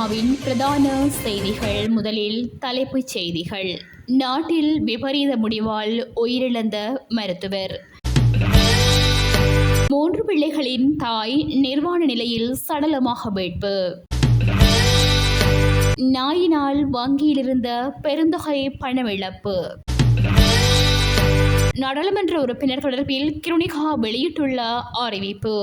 ஸ்ரீலங்காவின் பிரதான செய்திகள். முதலில் தலைப்புச் செய்திகள். நாட்டில் விபரீத முடிவால் உயிரிழந்த மருத்துவர். 3 பிள்ளைகளின் தாய் நிர்வாண நிலையில் சடலமாக மீட்பு. நாயினால் வங்கியில் இருந்த பெருந்தொகை பணமிழப்பு. நாடாளுமன்ற உறுப்பினர் தொடர்பில் கிருணிகா வெளியிட்டுள்ள அறிவிப்பு.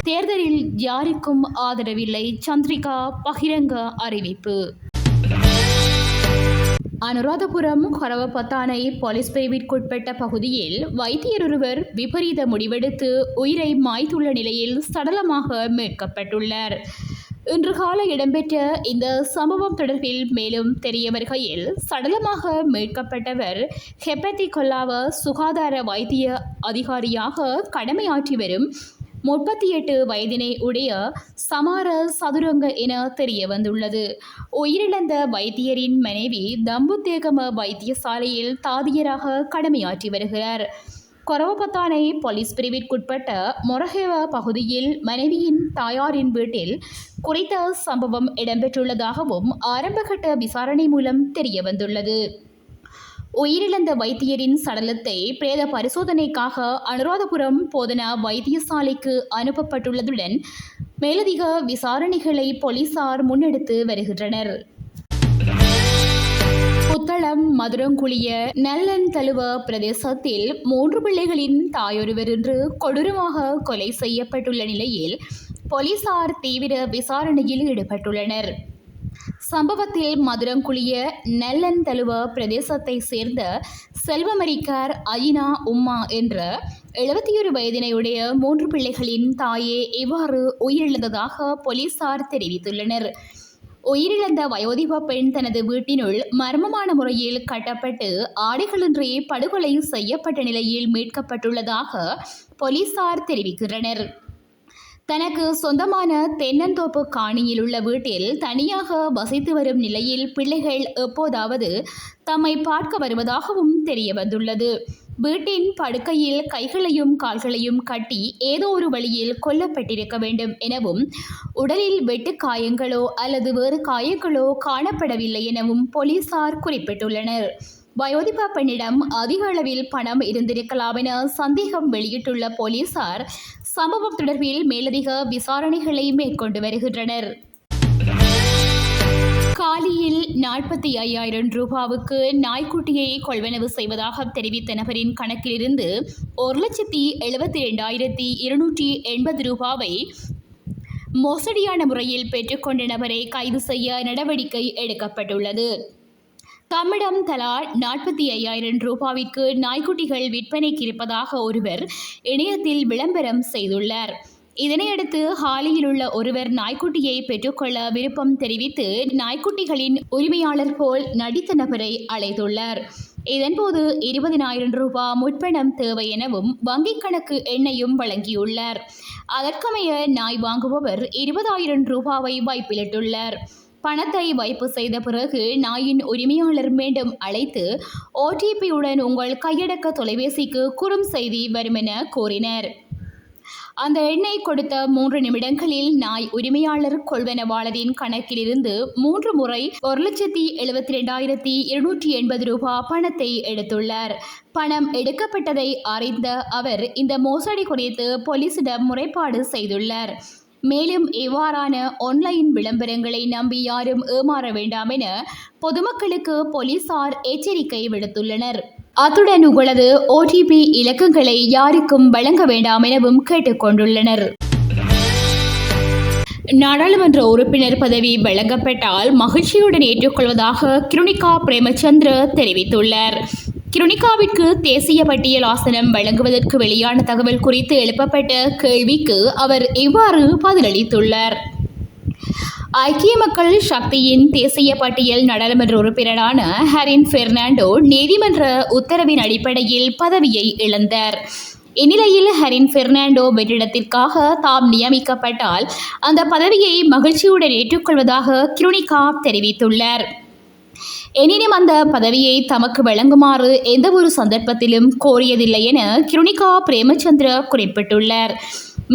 தேர்தலில் யாருக்கும் ஆதரவில்லை, சந்திரிகா பகிரங்க அறிவிப்பு. அனுராதபுரம் கரவப்பத்தானை போலீஸ் பிரிவிற்குட்பட்ட பகுதியில் வைத்தியர் ஒருவர் விபரீத முடிவெடுத்து உயிரை மாய்த்துள்ள நிலையில் சடலமாக மீட்கப்பட்டுள்ளார். இன்று காலை இடம்பெற்ற இந்த சம்பவம் தொடர்பில் மேலும் தெரிய வருகையில், சடலமாக மீட்கப்பட்டவர் ஹெப்பத்தி கொல்லாவ சுகாதார வைத்திய அதிகாரியாக கடமையாற்றி வரும் 38 வயதினை உடைய சமார சதுரங்க என தெரிய வந்துள்ளது. உயிரிழந்த வைத்தியரின் மனைவி தம்புத்தேகம வைத்தியசாலையில் தாதியராக கடமையாற்றி வருகிறார். கொரவப்பத்தானை போலீஸ் பிரிவிற்குட்பட்ட மொரஹேவ பகுதியில் மனைவியின் தாயாரின் வீட்டில் குறித்த சம்பவம் இடம்பெற்றுள்ளதாகவும் ஆரம்பகட்ட விசாரணை மூலம் தெரிய வந்துள்ளது. உயிரிழந்த வைத்தியரின் சடலத்தை பிரேத பரிசோதனைக்காக அனுராதபுரம் போதனா வைத்தியசாலைக்கு அனுப்பப்பட்டுள்ளதுடன் மேலதிக விசாரணைகளை போலீசார் முன்னெடுத்து வருகின்றனர். புத்தளம் மதுரங்குளிய நல்லன் தழுவ பிரதேசத்தில் 3 பிள்ளைகளின் தாயொருவர் இன்று கொடூரமாக கொலை செய்யப்பட்டுள்ள நிலையில் போலீசார் தீவிர விசாரணையில் ஈடுபட்டுள்ளனர். சம்பவத்தில் மதுரங்குளிய நல்லன் தழுவ பிரதேசத்தை சேர்ந்த செல்வமரிக்கார் அயினா உம்மா என்ற 71 வயதினையுடைய 3 பிள்ளைகளின் தாயே இவ்வாறு உயிரிழந்ததாக போலீசார் தெரிவித்துள்ளனர். உயிரிழந்த வயோதிப பெண் தனது வீட்டினுள் மர்மமான முறையில் கட்டப்பட்டு ஆடைகளின்றி படுகொலை செய்யப்பட்ட நிலையில் மீட்கப்பட்டுள்ளதாக போலீசார் தெரிவிக்கின்றனர். தனக்கு சொந்தமான தென்னந்தோப்பு காணியில் உள்ள வீட்டில் தனியாக வசித்து வரும் நிலையில் பிள்ளைகள் எப்போதாவது தம்மை பார்க்க வருவதாகவும் தெரிய வந்துள்ளது. வீட்டின் படுக்கையில் கைகளையும் கால்களையும் கட்டி ஏதோ ஒரு வழியில் கொல்லப்பட்டிருக்க வேண்டும் எனவும், உடலில் வெட்டு காயங்களோ அல்லது வேறு காயங்களோ காணப்படவில்லை எனவும் போலீசார் குறிப்பிட்டுள்ளனர். வயோதிப பெண்ணிடம் அதிக அளவில் பணம் இருந்திருக்கலாம் என சந்தேகம் வெளியிட்டுள்ள போலீசார் சம்பவம் தொடர்பில் மேலதிக விசாரணைகளை மேற்கொண்டு வருகின்றனர். காலியில் 45,000 ரூபாவுக்கு நாய்க்குட்டியை கொள்வனவு செய்வதாக தெரிவித்த நபரின் கணக்கிலிருந்து 1,72,280 ரூபாவை மோசடியான முறையில் பெற்றுக்கொண்ட நபரை கைது செய்ய நடவடிக்கை எடுக்கப்பட்டுள்ளது. தம்மிடம் தலா 45,000 ரூபாவிற்கு நாய்க்குட்டிகள் விற்பனைக்கு இருப்பதாக ஒருவர் இணையத்தில் விளம்பரம் செய்துள்ளார். இதனையடுத்து ஹாலியில் உள்ள ஒருவர் நாய்க்குட்டியை பெற்றுக்கொள்ள விருப்பம் தெரிவித்து நாய்க்குட்டிகளின் உரிமையாளர் போல் நடித்த நபரை அழைத்துள்ளார். இதன்போது 20,000 ரூபாய் முற்பணம் தேவை எனவும் வங்கிக் கணக்கு எண்ணையும் வழங்கியுள்ளார். அதற்கமைய நாய் வாங்குபவர் 20,000 ரூபாவை வைப்பிலிட்டுள்ளார். பணத்தை வைப்பு செய்த பிறகு நாயின் உரிமையாளர் மீண்டும் அழைத்து OTP-உடன் உங்கள் கையடக்க தொலைபேசிக்கு குறும் செய்தி வரும் என கூறினர். அந்த எண்ணை கொடுத்த 3 நிமிடங்களில் நாய் உரிமையாளர் கொள்வனவாளரின் கணக்கிலிருந்து 3 முறை 1,72,280 ரூபாய் பணத்தை எடுத்துள்ளார். பணம் எடுக்கப்பட்டதை அறிந்த அவர் இந்த மோசடி குறித்து போலீசிடம் முறைப்பாடு செய்துள்ளார். மேலும் இவ்வாறான ஆன்லைன் விளம்பரங்களை நம்பி யாரும் ஏமாற வேண்டாம் என பொதுமக்களுக்கு போலீசார் எச்சரிக்கை விடுத்துள்ளனர். அத்துடன் உங்களது OTP இலக்கங்களை யாருக்கும் வழங்க வேண்டாம் எனவும் கேட்டுக்கொண்டுள்ளனர். நாடாளுமன்ற உறுப்பினர் பதவி வழங்கப்பட்டால் மகிழ்ச்சியுடன் ஏற்றுக்கொள்வதாக கிருணிகா பிரேமச்சந்திர தெரிவித்துள்ளார். கிருணிகாவிற்கு தேசிய பட்டியல் ஆசனம் வழங்குவதற்கு வெளியான தகவல் குறித்து எழுப்பப்பட்ட கேள்விக்கு அவர் இவ்வாறு பதிலளித்துள்ளார். ஐக்கிய மக்கள் சக்தியின் தேசிய பட்டியல் நாடாளுமன்ற உறுப்பினரான ஹரின் பெர்னாண்டோ நீதிமன்ற உத்தரவின் அடிப்படையில் பதவியை இழந்தார். இந்நிலையில் ஹரின் பெர்னாண்டோ வெற்றிடத்திற்காக தாம் நியமிக்கப்பட்டால் அந்த பதவியை மகிழ்ச்சியுடன் ஏற்றுக்கொள்வதாக கிருணிகா தெரிவித்துள்ளார். எனினும் அந்த பதவியை தமக்கு வழங்குமாறு எந்தவொரு சந்தர்ப்பத்திலும் கோரியதில்லை என கிருணிகா பிரேமச்சந்திர குறிப்பிட்டுள்ளார்.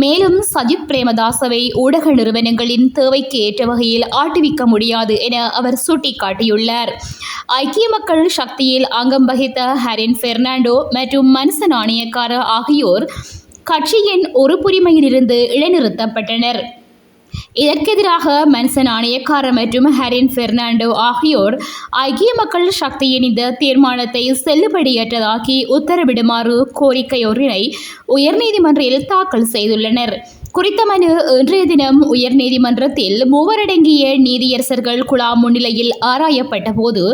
மேலும் சஜித் பிரேமதாசவை ஊடக நிறுவனங்களின் தேவைக்கு ஏற்ற வகையில் ஆட்டுவிக்க முடியாது என அவர் சுட்டிக்காட்டியுள்ளார். ஐக்கிய மக்கள் சக்தியில் அங்கம் வகித்த ஹரின் பெர்னாண்டோ மற்றும் மன்ச நாணயக்கார ஆகியோர் கட்சியின் உறுப்புரிமையிலிருந்து இடைநிறுத்தப்பட்டனர். இதற்கெதிராக மன்ச நாணயக்கார மற்றும் ஹரின் பெர்னாண்டோ ஆகியோர் ஐக்கிய மக்கள் சக்தியின் இந்த தீர்மானத்தை செல்லுபடியற்றதாக்கி உத்தரவிடுமாறு கோரிக்கை ஒன்றினை உயர்நீதிமன்றில் தாக்கல் செய்துள்ளனர். குறித்த மனு இன்றைய தினம் உயர்நீதிமன்றத்தில் மூவரடங்கிய நீதியரசர்கள் குழாம் முன்னிலையில் ஆராயப்பட்ட போது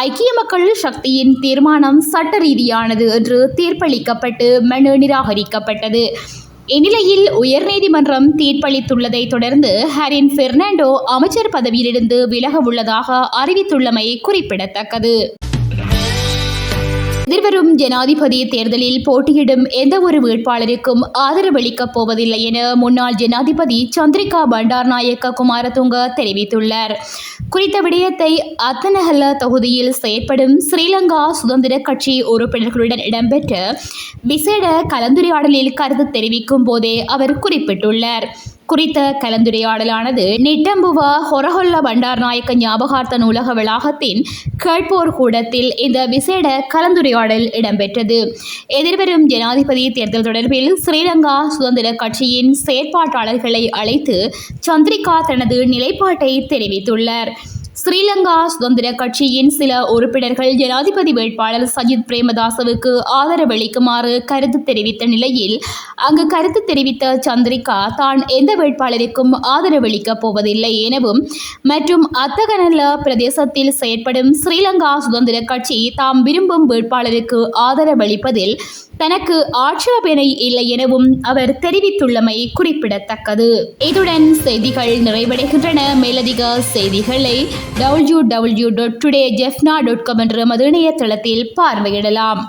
ஐக்கிய மக்கள் சக்தியின் தீர்மானம் சட்ட ரீதியானது என்று தீர்ப்பளிக்கப்பட்டு மனு நிராகரிக்கப்பட்டது. இந்நிலையில் உயர்நீதிமன்றம் தீர்ப்பளித்துள்ளதை தொடர்ந்து ஹரின் பெர்னாண்டோ அமைச்சர் பதவியிலிருந்து விலக உள்ளதாக அறிவித்துள்ளமை குறிப்பிடத்தக்கது. எதிர்வரும் ஜனாதிபதி தேர்தலில் போட்டியிடும் எந்த ஒரு வேட்பாளருக்கும் ஆதரவளிக்கப் போவதில்லை என முன்னாள் ஜனாதிபதி சந்திரிகா பண்டாரநாயக்க குமாரதுங்க தெரிவித்துள்ளார். குறித்த விடயத்தை அத்தனஹல்ல தொகுதியில் செயற்படும் ஸ்ரீலங்கா சுதந்திர கட்சி உறுப்பினர்களுடன் இடம்பெற்ற விசேட கலந்துரையாடலில் கருத்து தெரிவிக்கும் போதே அவர் குறிப்பிட்டுள்ளார். குறித்த கலந்துரையாடலானது நிட்டம்புவ ஹொரஹொல்ல பண்டாரநாயக்க ஞாபகார்த்த நூலக வளாகத்தின் கேட்போர் கூடத்தில் இந்த விசேட கலந்துரையாடல் இடம்பெற்றது. எதிர்வரும் ஜனாதிபதி தேர்தல் தொடர்பில் ஸ்ரீலங்கா சுதந்திர கட்சியின் செயற்பாட்டாளர்களை அழைத்து சந்திரிகா தனது நிலைப்பாட்டை தெரிவித்துள்ளார். ஸ்ரீலங்கா சுதந்திர கட்சியின் சில உறுப்பினர்கள் ஜனாதிபதி வேட்பாளர் சஜித் பிரேமதாசவுக்கு ஆதரவளிக்குமாறு கருத்து தெரிவித்த நிலையில் அங்கு கருத்து தெரிவித்த சந்திரிகா தான் எந்த வேட்பாளருக்கும் ஆதரவளிக்கப் போவதில்லை எனவும் மற்றும் அத்தகநல்ல பிரதேசத்தில் செயற்படும் ஸ்ரீலங்கா சுதந்திர கட்சி தாம் விரும்பும் வேட்பாளருக்கு ஆதரவளிப்பதில் தனக்கு ஆட்சேபனை இல்லை எனவும் அவர் தெரிவித்துள்ளமை குறிப்பிடத்தக்கது. இத்துடன் செய்திகள் நிறைவடைகின்றன. மேலதிக செய்திகளை www.todayjefna.com என்ற இணையதளத்தில் பார்வையிடலாம்.